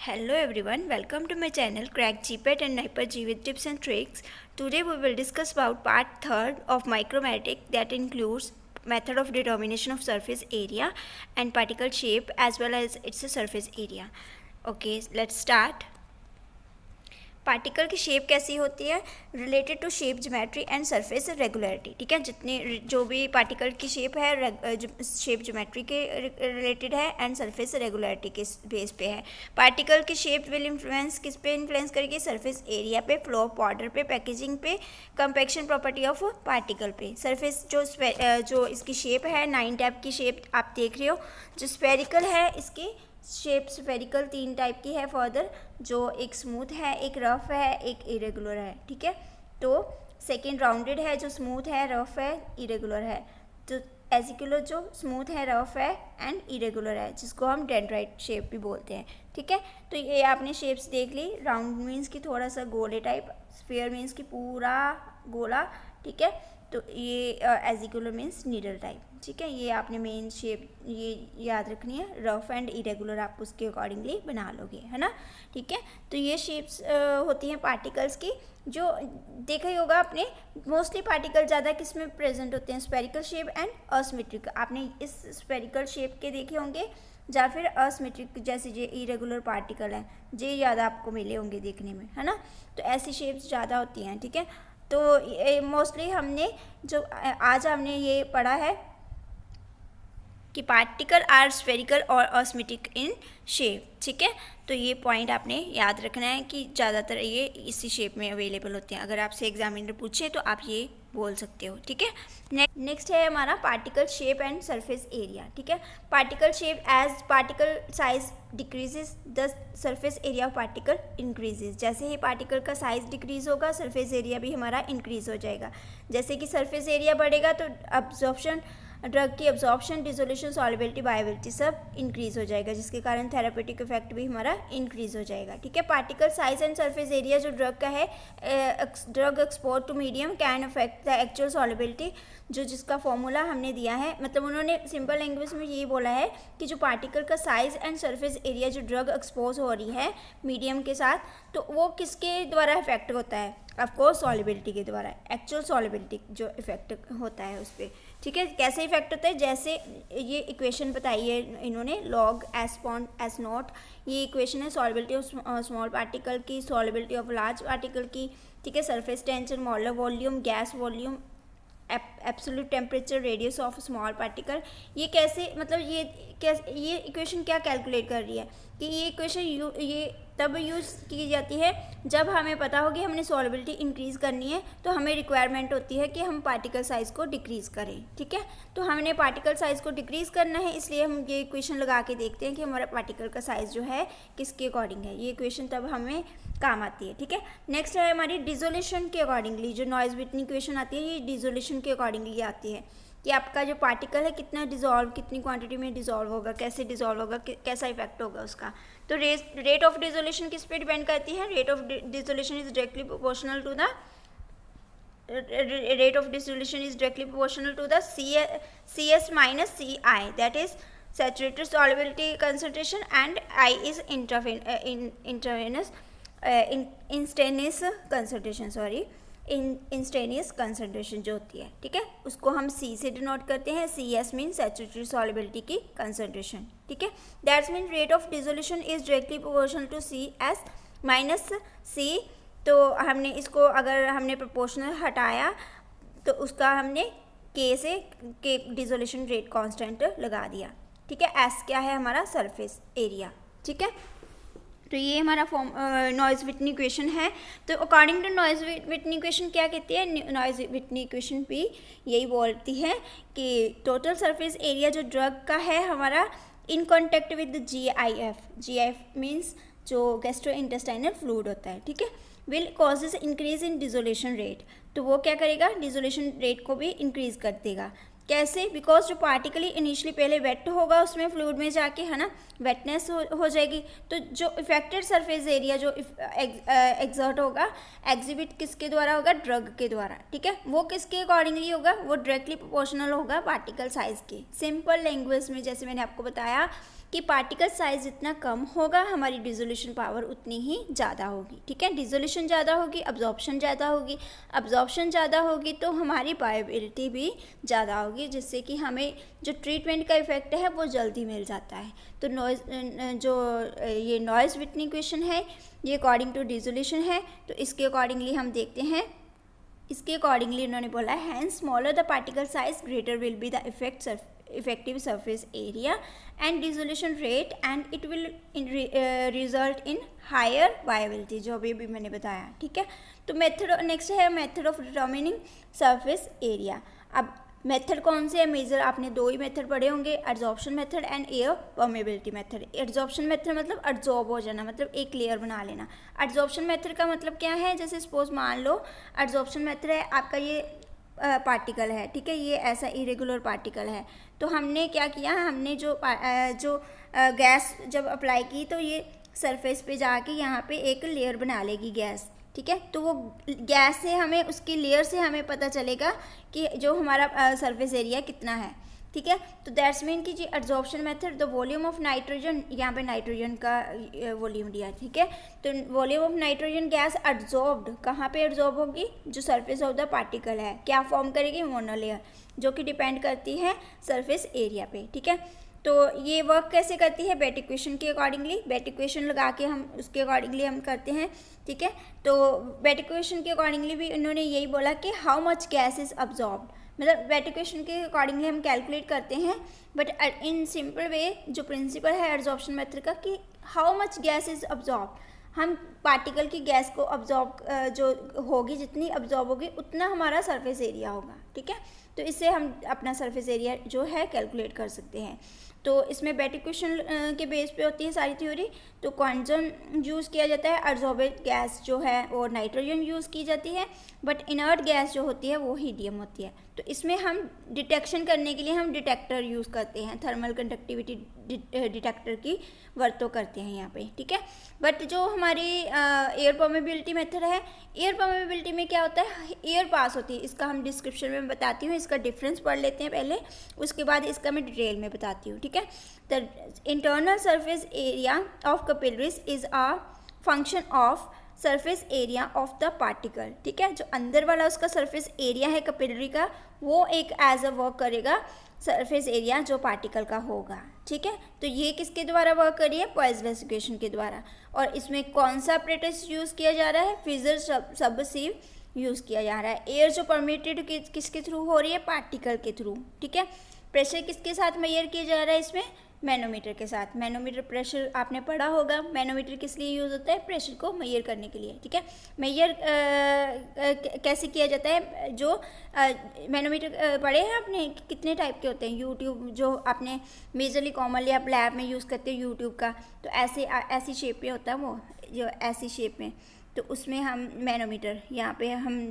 Hello everyone, welcome to my channel Crack GPAT and Hyper-G with tips and tricks. Today we will discuss about part 3rd of Micromatic that includes method of determination of surface area and particle shape as well as its surface area. Okay, let's start. Particle की shape कैसी होती है related to shape geometry and surface regularity. ठीक है, जितने जो भी particle की शेप है शेप ज्योमेट्री के रिलेटेड है एंड सरफेस रेगुलरिटी के बेस पे है. पार्टिकल की शेप विल इन्फ्लुएंस किस पे इन्फ्लुएंस करेगी? सरफेस एरिया पे, फ्लो ऑफ वाटर पे, पैकेजिंग पे, कंपैक्शन प्रॉपर्टी ऑफ पार्टिकल पे. सरफेस जो इसकी शेप है 9 टाइप की शेप आप देख रहे हो. जो स्फेरिकल है इसकी शेप स्फेरिकल 3 टाइप की है फर्दर, जो एक स्मूथ है, एक रफ है, एक इरेगुलर है. ठीक है, तो सेकेंड राउंडेड है जो स्मूथ है, रफ है, इरेगुलर है. तो एसिकुलर जो स्मूथ है, रफ है एंड इरेगुलर है, जिसको हम डेंड्राइट शेप भी बोलते हैं. ठीक है, तो ये आपने शेप्स देख ली. राउंड मीन्स की थोड़ा सा गोले टाइप, स्फीयर मीन्स की पूरा गोला. ठीक है, तो ये एसिकुलर मीन्स नीडल टाइप. ठीक है, ये आपने मेन शेप ये याद रखनी है. रफ एंड इरेगुलर आप उसके अकॉर्डिंगली बना लोगे, है ना. ठीक है, तो ये शेप्स होती हैं पार्टिकल्स की. जो देखा ही होगा आपने, मोस्टली पार्टिकल ज़्यादा किस में प्रेजेंट होते हैं? Spherical shape and asymmetric. आपने इस स्फेरिकल शेप के देखे होंगे या फिर असिमेट्रिक, जैसे ये इरेगुलर पार्टिकल हैं, ये ज़्यादा आपको मिले होंगे देखने में, है ना. तो ऐसी शेप्स ज़्यादा होती हैं. ठीक है, तो मोस्टली हमने जो आज हमने ये पढ़ा है कि पार्टिकल आर स्फेरिकल और असिमेट्रिक इन शेप. ठीक है, तो ये पॉइंट आपने याद रखना है कि ज़्यादातर ये इसी शेप में अवेलेबल होते हैं. अगर आपसे एग्जामिनर पूछे तो आप ये बोल सकते हो. ठीक है, नेक्स्ट है हमारा particle shape and surface area. ठीक है, particle shape as particle size decreases the surface area of particle increases. जैसे ही पार्टिकल का साइज डिक्रीज होगा सरफेस एरिया भी हमारा इंक्रीज हो जाएगा. जैसे कि सरफेस एरिया बढ़ेगा तो अब्जॉर्प्शन, ड्रग की अब्जॉर्प्शन, डिसोल्यूशन, सॉल्युबिलिटी, बायोबिलिटी सब इंक्रीज हो जाएगा, जिसके कारण थेरापेटिक इफेक्ट भी हमारा इंक्रीज हो जाएगा. ठीक है, particle size and surface area जो ड्रग का है, drug export to medium can affect the actual solubility. जो जिसका फॉर्मूला हमने दिया है, मतलब उन्होंने सिंपल लैंग्वेज में ये बोला है कि जो पार्टिकल का साइज एंड सरफेस एरिया जो ड्रग एक्सपोज हो रही है मीडियम के साथ, तो वो किसके द्वारा इफेक्ट होता है? ऑफकोर्स सॉल्युबिलिटी के द्वारा. एक्चुअल सॉल्युबिलिटी जो इफेक्ट होता है उस पर. ठीक है, कैसे इफेक्ट होता है? जैसे ये इक्वेशन बताई है इन्होंने, log S pond S not. ये इक्वेशन है सॉल्युबिलिटी ऑफ स्मॉल पार्टिकल की, सॉल्युबिलिटी ऑफ लार्ज पार्टिकल की. ठीक है, surface tension, molar volume, gas volume, absolute temperature, radius of small particle. ये कैसे, मतलब ये इक्वेशन क्या कैलकुलेट कर रही है कि ये इक्वेशन ये तब यूज़ की जाती है जब हमें पता हो कि हमने सॉल्युबिलिटी इंक्रीज़ करनी है, तो हमें रिक्वायरमेंट होती है कि हम पार्टिकल साइज़ को डिक्रीज़ करें. ठीक है, तो हमने पार्टिकल साइज़ को डिक्रीज़ करना है, इसलिए हम ये इक्वेशन लगा के देखते हैं कि हमारा पार्टिकल का साइज़ जो है किसके अकॉर्डिंग है. ये इक्वेशन तब हमें काम आती है. ठीक है, नेक्स्ट है हमारी डिसोल्यूशन के अकॉर्डिंगली. जो नॉइज़ विटनी इक्वेशन आती है ये डिसोल्यूशन के अकॉर्डिंगली आती है कि आपका जो पार्टिकल है कितना डिजॉल्व, कितनी क्वांटिटी में डिजॉल्व होगा, कैसे डिजॉल्व होगा, कैसा इफेक्ट होगा उसका. तो रेट ऑफ डिसोल्यूशन किस पे डिपेंड करती है? Rate of dissolution is directly proportional to the rate of dissolution is directly proportional to the CS minus CI, that is saturated solubility concentration, and I is instantaneous concentration, instantaneous concentration जो होती है. ठीक है, उसको हम C से denote करते हैं. CS मीन सैचुरेटेड सॉल्युबिलिटी की कंसनट्रेशन. ठीक है, that's mean rate of dissolution is directly proportional to CS minus C. तो हमने इसको अगर हमने प्रोपोर्शनल हटाया तो उसका हमने K से K डिसोल्यूशन रेट कांस्टेंट लगा दिया. ठीक है, S क्या है? हमारा सरफेस एरिया. ठीक है, तो ये हमारा फॉर्म नॉइज़ विटनी इक्वेशन है. तो according to Noyes Whitney equation क्या कहती है? नॉइज़ विटनी इक्वेशन भी यही बोलती है कि टोटल सरफेस एरिया जो ड्रग का है हमारा in contact with GIF means जो गैस्ट्रो इंटेस्टाइनल फ्लूइड होता है. ठीक है, will causes increase in dissolution rate. तो वो क्या करेगा? डिसोल्यूशन रेट को भी इंक्रीज कर देगा. कैसे? बिकॉज जो पार्टिकल इनिशियली पहले वेट होगा उसमें फ्लूइड में जाके, है ना, वेटनेस हो जाएगी. तो जो इफेक्टेड सरफेस एरिया जो एग्जर्ट होगा, एग्जिबिट किसके द्वारा होगा? ड्रग के द्वारा. ठीक है, वो किसके अकॉर्डिंगली होगा? वो डायरेक्टली प्रोपोर्शनल होगा पार्टिकल साइज के. सिंपल लैंग्वेज में जैसे मैंने आपको बताया कि पार्टिकल साइज जितना कम होगा हमारी डिसोल्यूशन पावर उतनी ही ज़्यादा होगी, ठीक है। डिसोल्यूशन ज़्यादा होगी, अब्जॉर्प्शन ज़्यादा होगी, अब्जॉर्प्शन ज़्यादा होगी तो हमारी बायोबिलिटी भी ज़्यादा होगी, जिससे कि हमें जो ट्रीटमेंट का इफेक्ट है वो जल्दी मिल जाता है। तो नॉइज़ जो ये नॉइज़ व्हिटनी इक्वेशन है ये अकॉर्डिंग टू डिसोल्यूशन है, तो इसके अकॉर्डिंगली हम देखते हैं। इसके अकॉर्डिंगली उन्होंने बोला है hence smaller the particle size greater will be the effective surface area and dissolution rate and it will result in higher viability, जो अभी भी मैंने बताया, ठीक है। तो मेथड नेक्स्ट है method of determining surface area. अब मेथड कौन से है मेजर, आपने दो ही मेथड पढ़े होंगे, adsorption method and air permeability method. Adsorption method मतलब एडजॉर्ब हो जाना, मतलब एक लेयर बना लेना। एडजॉर्प्शन मेथड का मतलब क्या है, जैसे सपोज मान लो एडजॉर्प्शन मेथड है आपका ये पार्टिकल है, ठीक है, ये ऐसा इरेगुलर पार्टिकल है। तो हमने क्या किया, हमने जो गैस जब अप्लाई की तो ये सरफेस पे जाके यहाँ पे एक लेयर बना लेगी गैस, ठीक है। तो वो गैस से हमें उसकी लेयर से हमें पता चलेगा कि जो हमारा सरफेस एरिया कितना है, ठीक है। तो दैट्स मीन कि जी adsorption method the volume of nitrogen, यहाँ पे नाइट्रोजन का वॉल्यूम दिया, ठीक है। तो volume of nitrogen gas adsorbed कहाँ पे एडजॉर्ब होगी, जो सरफेस ऑफ द पार्टिकल है, क्या फॉर्म करेगी, मोनोलेयर, जो कि डिपेंड करती है सरफेस एरिया पे, ठीक है। तो ये वर्क कैसे करती है, बेट इक्वेशन के अकॉर्डिंगली, बेट इक्वेशन लगा के हम उसके अकॉर्डिंगली हम करते हैं, ठीक है। तो बेट इक्वेशन के अकॉर्डिंगली भी उन्होंने यही बोला कि how much gas is absorbed, मतलब बेट इक्वेशन के अकॉर्डिंगली हम कैलकुलेट करते हैं, बट इन सिंपल वे जो प्रिंसिपल है एडजॉर्प्शन मेथड का कि how much gas is absorb, हम पार्टिकल की गैस को अब्जॉर्ब जो होगी, जितनी अब्जॉर्ब होगी उतना हमारा सरफेस एरिया होगा, ठीक है। तो इससे हम अपना सरफेस एरिया जो है कैलकुलेट कर सकते हैं। तो इसमें बेट इक्वेशन के बेस पे होती है सारी थ्योरी। तो क्वांटम यूज़ किया जाता है, एब्जॉर्बेड गैस जो है वो नाइट्रोजन यूज़ की जाती है, बट इनर्ट गैस जो होती है वो हीलियम होती है। तो इसमें हम डिटेक्शन करने के लिए हम डिटेक्टर यूज़ करते हैं, थर्मल कंडक्टिविटी डिटेक्टर की वर्तों करते हैं यहाँ पे, ठीक है। बट जो हमारी एयर परमेबिलिटी मेथड है, एयर परमेबिलिटी में क्या होता है, एयर पास होती है, इसका हम डिस्क्रिप्शन में बताती हूँ, इसका डिफरेंस पढ़ लेते हैं पहले, उसके बाद इसका मैं डिटेल में बताती हूँ, ठीक है। The internal surface area of capillaries is a function of surface area of the particle, ठीक है। जो अंदर वाला उसका सरफेस एरिया है कैपिलरी का, वो एक एज अ वर्क करेगा सरफेस एरिया जो पार्टिकल का होगा, ठीक है। तो ये किसके द्वारा वर्क करी है, पॉइजनस इक्वेशन के द्वारा। और इसमें कौन सा apparatus यूज़ किया जा रहा है, फिजर सबसिव यूज़ किया जा रहा है। एयर जो परमिटेड किसके थ्रू हो रही है, पार्टिकल के थ्रू, ठीक है। प्रेशर किसके साथ मेजर किया जा रहा है, इसमें मैनोमीटर के साथ। मैनोमीटर प्रेशर आपने पढ़ा होगा, मैनोमीटर किस लिए यूज़ होता है, प्रेशर को मेजर करने के लिए, ठीक है। मेजर कैसे किया जाता है, जो मैनोमीटर पढ़े हैं आपने, कितने टाइप के होते हैं, यूट्यूब जो आपने मेजरली कॉमनली आप लैब में यूज़ करते हैं यूट्यूब का, तो ऐसी शेप में होता है वो, जो ऐसी शेप में, तो उसमें हम मैनोमीटर यहाँ पे हम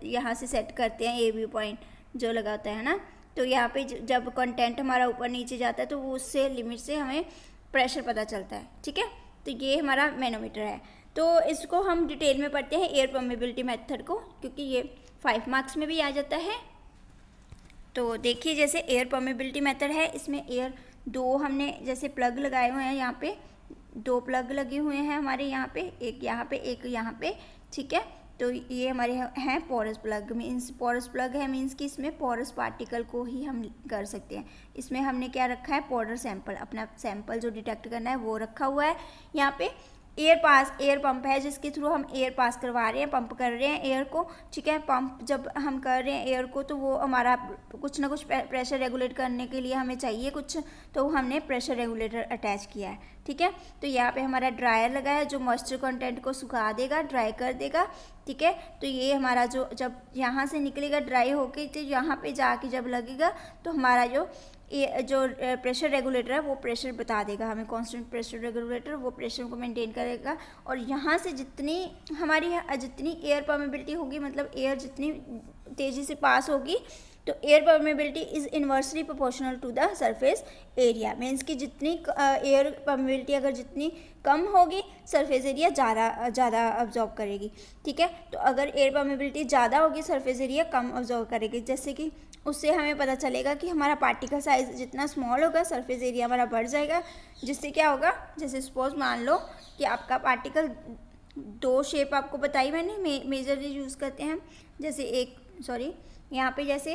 यहाँ से सेट करते हैं, ए बी पॉइंट जो लगा होता है ना। तो यहाँ पे जब कंटेंट हमारा ऊपर नीचे जाता है तो वो उससे लिमिट से हमें प्रेशर पता चलता है, ठीक है। तो ये हमारा मैनोमीटर है। तो इसको हम डिटेल में पढ़ते हैं एयर परमेबिलिटी मेथड को, क्योंकि ये 5 मार्क्स में भी आ जाता है। तो देखिए जैसे एयर परमेबिलिटी मेथड है, इसमें एयर दो हमने जैसे प्लग लगाए हुए हैं, यहाँ पे 2 प्लग लगे हुए हैं हमारे यहाँ पे, एक यहाँ पे एक यहाँ पे, ठीक है। तो ये हमारे हैं porous plug, means porous plug है मीन्स कि इसमें पोरस पार्टिकल को ही हम कर सकते हैं। इसमें हमने क्या रखा है, पाउडर सैंपल, अपना सैंपल जो डिटेक्ट करना है वो रखा हुआ है। यहाँ पे एयर पंप है जिसके थ्रू हम एयर पास करवा रहे हैं, पंप कर रहे हैं एयर को, ठीक है। पंप जब हम कर रहे हैं एयर को तो वो हमारा कुछ ना कुछ प्रेशर रेगुलेट करने के लिए हमें चाहिए कुछ, तो हमने प्रेशर रेगुलेटर अटैच किया है, ठीक है। तो यहाँ पे हमारा ड्रायर लगा है जो मॉइस्चर कंटेंट को सुखा देगा, ड्राई कर देगा, ठीक है। तो ये हमारा जो जब यहाँ से निकलेगा ड्राई होके, तो यहाँ पे जाके जब लगेगा तो हमारा जो प्रेशर रेगुलेटर है वो प्रेशर बता देगा हमें, कांस्टेंट प्रेशर रेगुलेटर वो प्रेशर को मेंटेन करेगा। और यहाँ से जितनी हमारी जितनी एयर परमेबिलिटी होगी, मतलब एयर जितनी तेज़ी से पास होगी, तो air permeability is inversely proportional to the surface area, means कि जितनी एयर परमेबिलिटी अगर जितनी कम होगी सरफेस एरिया ज़्यादा ऑब्जॉर्व करेगी, ठीक है। तो अगर एयर परमेबिलिटी ज़्यादा होगी सरफेस एरिया कम ऑब्जॉर्व करेगी, जैसे कि उससे हमें पता चलेगा कि हमारा पार्टिकल साइज जितना स्मॉल होगा सरफेस एरिया हमारा बढ़ जाएगा, जिससे क्या होगा, जैसे सपोज मान लो कि आपका पार्टिकल, दो शेप आपको बताई मैंने मेजरली यूज़ करते हैं, जैसे यहाँ पे जैसे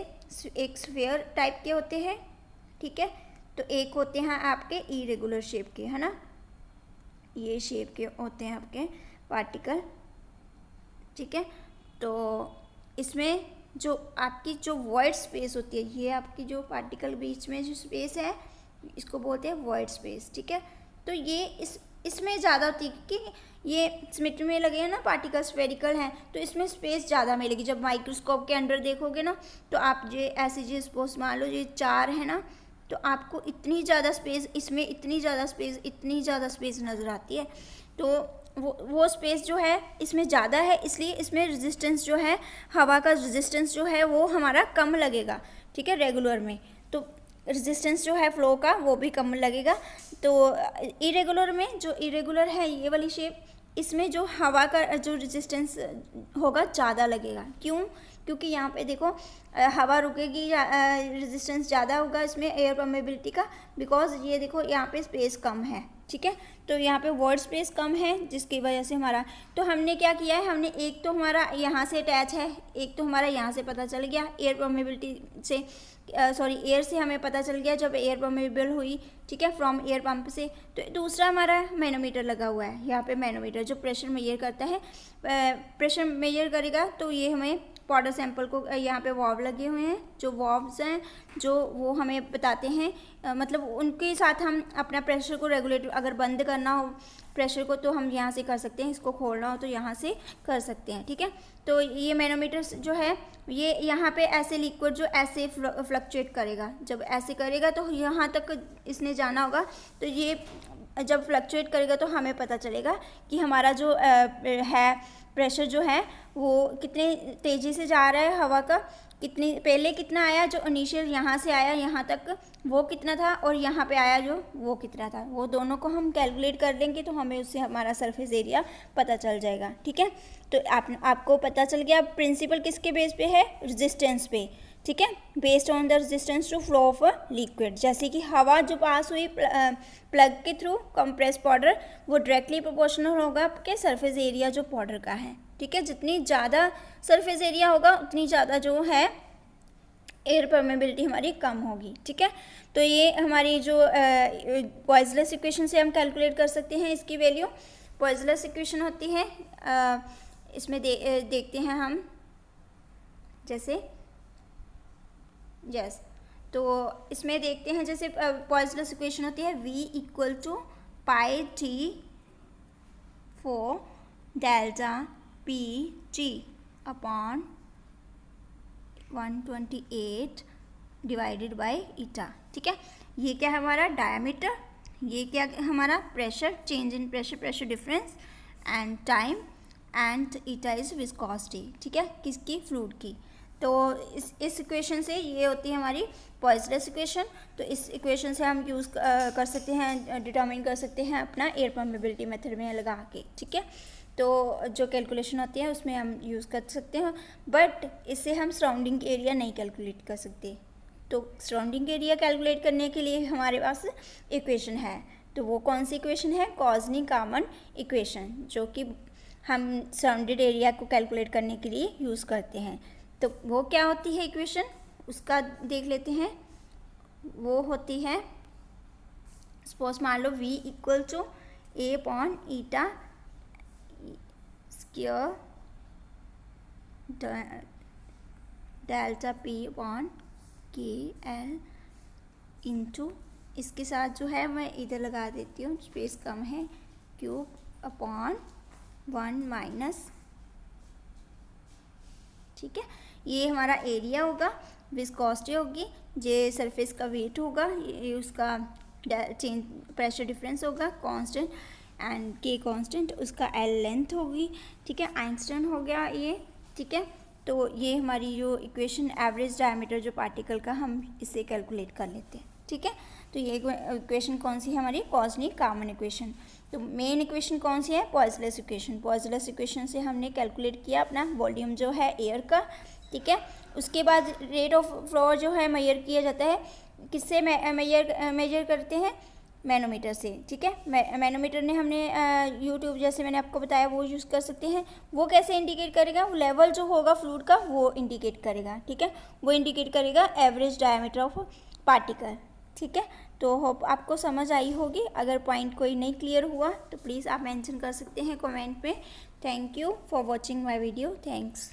एक स्फीयर टाइप के होते हैं, ठीक है, तो एक होते हैं आपके इरेगुलर शेप के, है ना, ये शेप के होते हैं आपके पार्टिकल, ठीक है। तो इसमें जो आपकी जो वॉइड स्पेस होती है, ये आपकी जो पार्टिकल बीच में जो स्पेस है इसको बोलते हैं वॉइड स्पेस, ठीक है। तो ये इसमें ज़्यादा होती है क्योंकि ये सिमेट्री में लगे हैं ना, पार्टिकल स्फेरिकल हैं, तो इसमें स्पेस ज़्यादा मिलेगी। जब माइक्रोस्कोप के अंडर देखोगे ना, तो आप ये ऐसे जी सपोज मान लो ये 4 है ना, तो आपको इतनी ज़्यादा स्पेस, इसमें इतनी ज़्यादा स्पेस नज़र आती है। तो वो स्पेस जो है इसमें ज़्यादा है, इसलिए इसमें रेजिस्टेंस जो है, हवा का रेजिस्टेंस जो है वो हमारा कम लगेगा, ठीक है, रेगुलर में। तो रेजिस्टेंस जो है फ्लो का वो भी कम लगेगा। तो इरेगुलर में, जो इरेगुलर है ये वाली शेप, इसमें जो हवा का जो रेजिस्टेंस होगा ज़्यादा लगेगा। क्यों? क्योंकि यहाँ पे देखो हवा रुकेगी, रेजिस्टेंस ज़्यादा होगा इसमें एयर परमेबिलिटी का, बिकॉज ये देखो यहाँ पे स्पेस कम है, ठीक है। तो यहाँ पे वर्ड स्पेस कम है जिसकी वजह से हमारा, तो हमने क्या किया है, हमने एक तो हमारा यहाँ से अटैच है, एक तो हमारा यहाँ से पता चल गया एयर परमेबिलिटी से, एयर से हमें पता चल गया जब एयर परमेबल हुई, ठीक है, फ्रॉम एयर पंप से। तो दूसरा हमारा मैनोमीटर लगा हुआ है यहाँ पे, मैनोमीटर जो प्रेशर मेजर करता है, प्रेशर मेजर करेगा। तो ये हमें पाउडर सैंपल को, यहाँ पे वॉल्व लगे हुए हैं, जो वॉल्व्स हैं जो वो हमें बताते हैं, मतलब उनके साथ हम अपना प्रेशर को रेगुलेट, अगर बंद करना हो प्रेशर को तो हम यहाँ से कर सकते हैं, इसको खोलना हो तो यहाँ से कर सकते हैं, ठीक है। तो ये मैनोमीटर जो है ये यहाँ पे ऐसे लिक्विड जो ऐसे फ्लक्चुएट करेगा, जब ऐसे करेगा तो यहाँ तक इसने जाना होगा। तो ये जब फ्लक्चुएट करेगा तो हमें पता चलेगा कि हमारा जो है प्रेशर जो है वो कितने तेज़ी से जा रहा है, हवा का कितनी, पहले कितना आया जो इनिशियल यहाँ से आया यहाँ तक वो कितना था, और यहाँ पे आया जो वो कितना था, वो दोनों को हम कैलकुलेट कर लेंगे तो हमें उससे हमारा सरफेस एरिया पता चल जाएगा, ठीक है। तो आपको पता चल गया प्रिंसिपल किसके बेस पे है, रेजिस्टेंस पे, ठीक है, based on the resistance to flow of a liquid. जैसे कि हवा जो पास हुई प्लग के थ्रू कंप्रेस पाउडर, वो डायरेक्टली प्रोपोर्शनल होगा आपके सरफेस एरिया जो पाउडर का है, ठीक है। जितनी ज़्यादा सरफेस एरिया होगा उतनी ज़्यादा जो है एयर परमेबिलिटी हमारी कम होगी, ठीक है। तो ये हमारी जो पॉइजनस इक्वेशन से हम कैलकुलेट कर सकते हैं इसकी वैल्यू। पॉइजनस इक्वेशन होती है, इसमें देखते हैं हम, जैसे यस, तो इसमें देखते हैं जैसे पॉइजनस इक्वेशन होती है V equal to pi T four delta P G upon 128 divided by eta, ठीक है। ये क्या है हमारा डायमीटर, ये क्या है हमारा pressure, change in pressure, pressure difference and time, and eta is viscosity, ठीक है, किसकी, फ्लूइड की। तो इस इक्वेशन से ये होती है हमारी पॉइजनस इक्वेशन। तो इस इक्वेशन से हम यूज़ कर सकते हैं, डिटरमिन कर सकते हैं अपना एयर परमेबिलिटी मेथड में लगा के, ठीक है। तो जो कैलकुलेशन होती है उसमें हम यूज़ कर सकते हैं, बट इससे हम सराउंडिंग एरिया नहीं कैलकुलेट कर सकते। तो सराउंडिंग एरिया कैलकुलेट करने के लिए हमारे पास इक्वेशन है, तो वो कौन सी इक्वेशन है, कॉजनी-कॉमन इक्वेशन, जो कि हम सराउंडेड एरिया को कैलकुलेट करने के लिए यूज़ करते हैं। तो वो क्या होती है इक्वेशन, उसका देख लेते हैं। वो होती है, सपोज मान लो V equal to A upon eta square delta P upon KL into, इसके साथ जो है मैं इधर लगा देती हूँ, स्पेस कम है, क्यूब अपॉन 1 माइनस, ठीक है। ये हमारा एरिया होगा, विस्कोसिटी होगी, ये सरफेस का वेट होगा, ये उसका चेंज प्रेशर डिफरेंस होगा कांस्टेंट, एंड के कांस्टेंट, उसका एल लेंथ होगी, ठीक है, आइंस्टाइन हो गया ये, ठीक है। तो ये हमारी जो इक्वेशन एवरेज डायमीटर जो पार्टिकल का, हम इसे कैलकुलेट कर लेते हैं, ठीक है। तो ये इक्वेशन कौन सी है हमारी, कॉजनी-कारमन इक्वेशन। तो मेन इक्वेशन कौन सी है, पॉइजलेस इक्वेशन। पॉइजलेस इक्वेशन से हमने कैलकुलेट किया अपना वॉल्यूम जो है एयर का, ठीक है। उसके बाद रेट ऑफ फ्लो जो है मेजर किया जाता है, किससे मेजर करते हैं, मैनोमीटर से, ठीक है। मैनोमीटर ने हमने यूट्यूब जैसे मैंने आपको बताया वो यूज़ कर सकते हैं। वो कैसे इंडिकेट करेगा, वो लेवल जो होगा फ्लूइड का वो इंडिकेट करेगा, ठीक है। वो इंडिकेट करेगा एवरेज डायमीटर ऑफ पार्टिकल, ठीक है। तो होप आपको समझ आई होगी। अगर पॉइंट कोई नहीं क्लियर हुआ तो प्लीज़ आप मेंशन कर सकते हैं कमेंट पे। Thank you for watching my video. Thanks.